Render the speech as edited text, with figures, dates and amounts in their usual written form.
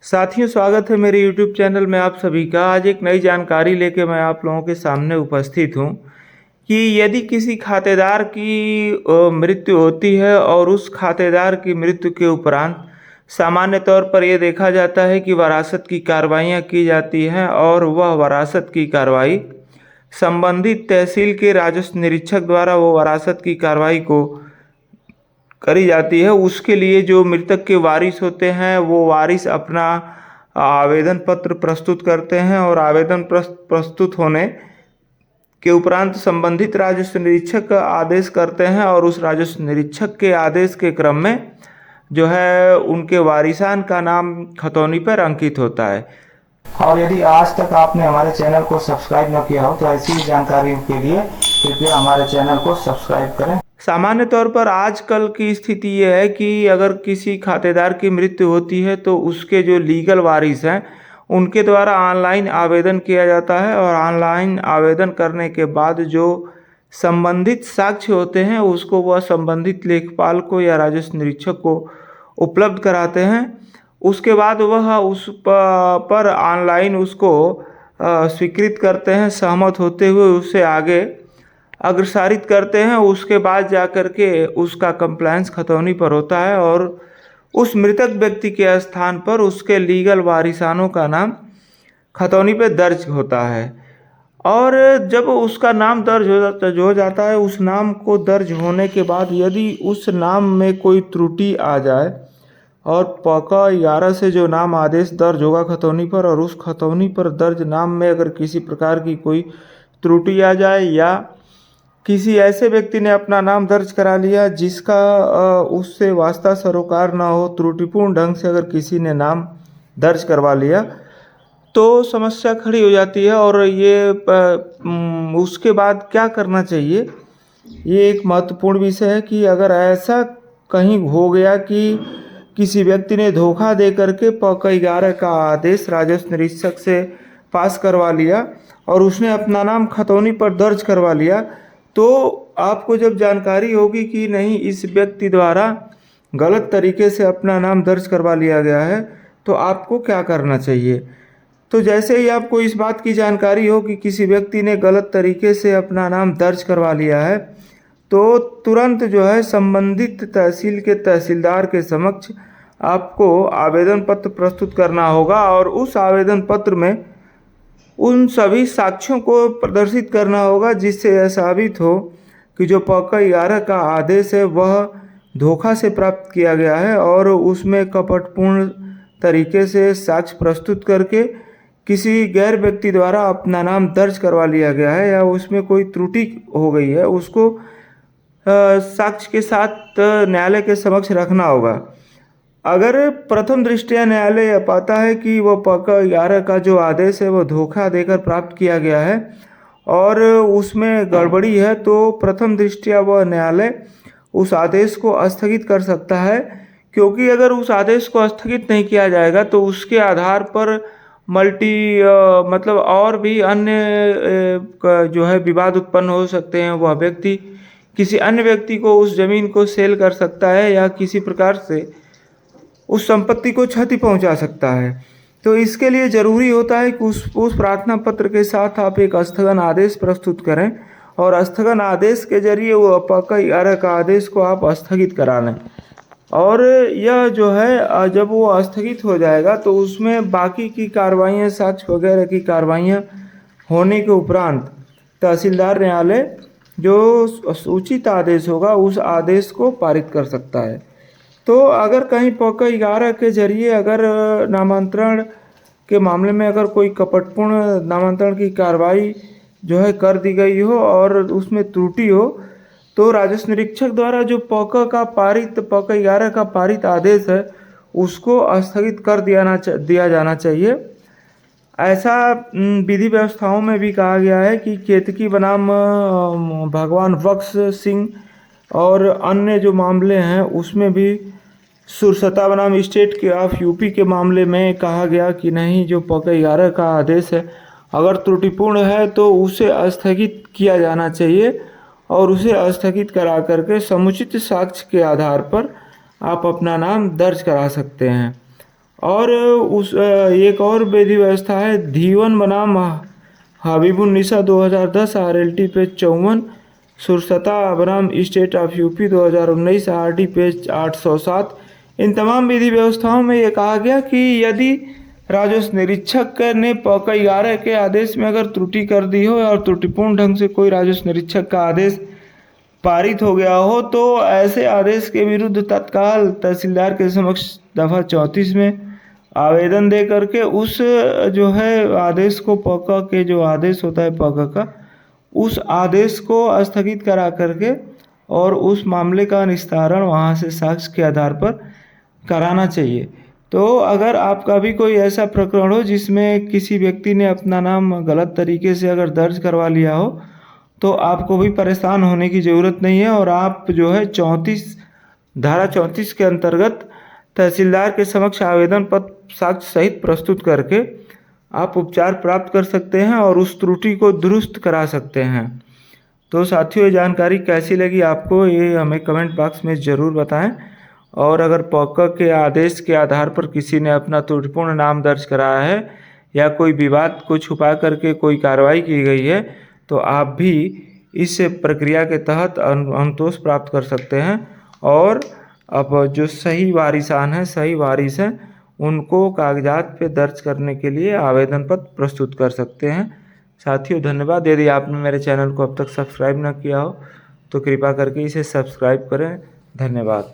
साथियों, स्वागत है मेरे YouTube चैनल में आप सभी का। आज एक नई जानकारी लेके मैं आप लोगों के सामने उपस्थित हूँ कि यदि किसी खातेदार की मृत्यु होती है और उस खातेदार की मृत्यु के उपरांत सामान्य तौर पर यह देखा जाता है कि वरासत की कार्रवाइयाँ की जाती हैं और वह वरासत की कार्रवाई संबंधित तहसील के राजस्व निरीक्षक द्वारा वो वरासत की कार्रवाई को करी जाती है। उसके लिए जो मृतक के वारिस होते हैं वो वारिस अपना आवेदन पत्र प्रस्तुत करते हैं और आवेदन प्रस्तुत होने के उपरांत संबंधित राजस्व निरीक्षक आदेश करते हैं और उस राजस्व निरीक्षक के आदेश के क्रम में जो है उनके वारिसान का नाम खतौनी पर अंकित होता है। और यदि आज तक आपने हमारे चैनल को सब्सक्राइब न किया हो तो ऐसी ही जानकारियों के लिए कृपया हमारे चैनल को सब्सक्राइब करें। सामान्य तौर पर आजकल की स्थिति ये है कि अगर किसी खातेदार की मृत्यु होती है तो उसके जो लीगल वारिस हैं उनके द्वारा ऑनलाइन आवेदन किया जाता है और ऑनलाइन आवेदन करने के बाद जो संबंधित साक्ष्य होते हैं उसको वह संबंधित लेखपाल को या राजस्व निरीक्षक को उपलब्ध कराते हैं। उसके बाद वह उस पर ऑनलाइन उसको स्वीकृत करते हैं, सहमत होते हुए उससे आगे अग्रसारित करते हैं। उसके बाद जाकर के उसका कंप्लायंस खतौनी पर होता है और उस मृतक व्यक्ति के स्थान पर उसके लीगल वारिसानों का नाम खतौनी पे दर्ज होता है। और जब उसका नाम दर्ज हो जाता है, उस नाम को दर्ज होने के बाद यदि उस नाम में कोई त्रुटि आ जाए और पका 11 से जो नाम आदेश दर्ज होगा खतौनी पर और उस खतौनी पर दर्ज नाम में अगर किसी प्रकार की कोई त्रुटि आ जाए या किसी ऐसे व्यक्ति ने अपना नाम दर्ज करा लिया जिसका उससे वास्ता सरोकार ना हो, त्रुटिपूर्ण ढंग से अगर किसी ने नाम दर्ज करवा लिया तो समस्या खड़ी हो जाती है। और ये उसके बाद क्या करना चाहिए, ये एक महत्वपूर्ण विषय है कि अगर ऐसा कहीं हो गया कि किसी व्यक्ति ने धोखा दे करके पका 11 का आदेश राजस्व निरीक्षक से पास करवा लिया और उसने अपना नाम खतौनी पर दर्ज करवा लिया, तो आपको जब जानकारी होगी कि नहीं इस व्यक्ति द्वारा गलत तरीके से अपना नाम दर्ज करवा लिया गया है तो आपको क्या करना चाहिए। तो जैसे ही आपको इस बात की जानकारी हो कि किसी व्यक्ति ने गलत तरीके से अपना नाम दर्ज करवा लिया है तो तुरंत जो है संबंधित तहसील के तहसीलदार के समक्ष आपको आवेदन पत्र प्रस्तुत करना होगा और उस आवेदन पत्र में उन सभी साक्ष्यों को प्रदर्शित करना होगा जिससे यह साबित हो कि जो पका 11 का आदेश है वह धोखा से प्राप्त किया गया है और उसमें कपटपूर्ण तरीके से साक्ष्य प्रस्तुत करके किसी गैर व्यक्ति द्वारा अपना नाम दर्ज करवा लिया गया है या उसमें कोई त्रुटि हो गई है, उसको साक्ष्य के साथ न्यायालय के समक्ष रखना होगा। अगर प्रथम दृष्टया न्यायालय यह पाता है कि वह पका 11 का जो आदेश है वह धोखा देकर प्राप्त किया गया है और उसमें गड़बड़ी है तो प्रथम दृष्टया वह न्यायालय उस आदेश को स्थगित कर सकता है, क्योंकि अगर उस आदेश को स्थगित नहीं किया जाएगा तो उसके आधार पर मतलब और भी अन्य जो है विवाद उत्पन्न हो सकते हैं। वह व्यक्ति किसी अन्य व्यक्ति को उस ज़मीन को सेल कर सकता है या किसी प्रकार से उस संपत्ति को क्षति पहुंचा सकता है। तो इसके लिए ज़रूरी होता है कि उस प्रार्थना पत्र के साथ आप एक स्थगन आदेश प्रस्तुत करें और स्थगन आदेश के जरिए वो पका 11 का आदेश को आप स्थगित करा लें। और यह जो है जब वो स्थगित हो जाएगा तो उसमें बाकी की कार्रवाइयाँ, साक्ष्य वगैरह की कार्रवाइयाँ होने के उपरांत तहसीलदार न्यायालय जो सूचित आदेश होगा उस आदेश को पारित कर सकता है। तो अगर कहीं पका 11 के जरिए अगर नामांतरण के मामले में अगर कोई कपटपूर्ण नामांतरण की कार्रवाई जो है कर दी गई हो और उसमें त्रुटि हो तो राजस्व निरीक्षक द्वारा जो पका 11 का पारित आदेश है उसको स्थगित कर दिया जाना चाहिए। ऐसा विधि व्यवस्थाओं में भी कहा गया है कि केतकी बनाम भगवान बख्श सिंह और अन्य जो मामले हैं उसमें भी सुरसता बनाम स्टेट के ऑफ यूपी के मामले में कहा गया कि नहीं जो पका 11 का आदेश है अगर त्रुटिपूर्ण है तो उसे स्थगित किया जाना चाहिए और उसे स्थगित करा करके समुचित साक्ष्य के आधार पर आप अपना नाम दर्ज करा सकते हैं। और उस एक और विधि व्यवस्था है धीवन बनाम हबीबुन्निसा 2010 RLT पेज 54, सुरसता बनाम state of UP 2019 RD page 807। इन तमाम विधि व्यवस्थाओं में ये कहा गया कि यदि राजस्व निरीक्षक ने POCA 11 के आदेश में अगर त्रुटि कर दी हो और त्रुटिपूर्ण ढंग से कोई राजस्व निरीक्षक का आदेश पारित हो गया हो तो ऐसे आदेश के विरुद्ध तत्काल तहसीलदार के समक्ष दफ़ा 34 में आवेदन दे करके उस जो है आदेश को POCA के जो आदेश होता है POCA का उस आदेश को स्थगित करा करके और उस मामले का निस्तारण वहाँ से साक्ष्य के आधार पर कराना चाहिए। तो अगर आपका भी कोई ऐसा प्रकरण हो जिसमें किसी व्यक्ति ने अपना नाम गलत तरीके से अगर दर्ज करवा लिया हो तो आपको भी परेशान होने की ज़रूरत नहीं है और आप जो है धारा 34 के अंतर्गत तहसीलदार के समक्ष आवेदन पत्र साक्ष्य सहित प्रस्तुत करके आप उपचार प्राप्त कर सकते हैं और उस त्रुटि को दुरुस्त करा सकते हैं। तो साथियों, ये जानकारी कैसी लगी आपको ये हमें कमेंट बॉक्स में ज़रूर बताएं। और अगर POCA के आदेश के आधार पर किसी ने अपना त्रुटिपूर्ण नाम दर्ज कराया है या कोई विवाद को छुपा करके कोई कार्रवाई की गई है तो आप भी इस प्रक्रिया के तहत अनुतोष प्राप्त कर सकते हैं और अब जो सही वारिस हैं उनको कागजात पे दर्ज करने के लिए आवेदन पत्र प्रस्तुत कर सकते हैं। साथियों, धन्यवाद। यदि आपने मेरे चैनल को अब तक सब्सक्राइब न किया हो तो कृपया करके इसे सब्सक्राइब करें। धन्यवाद।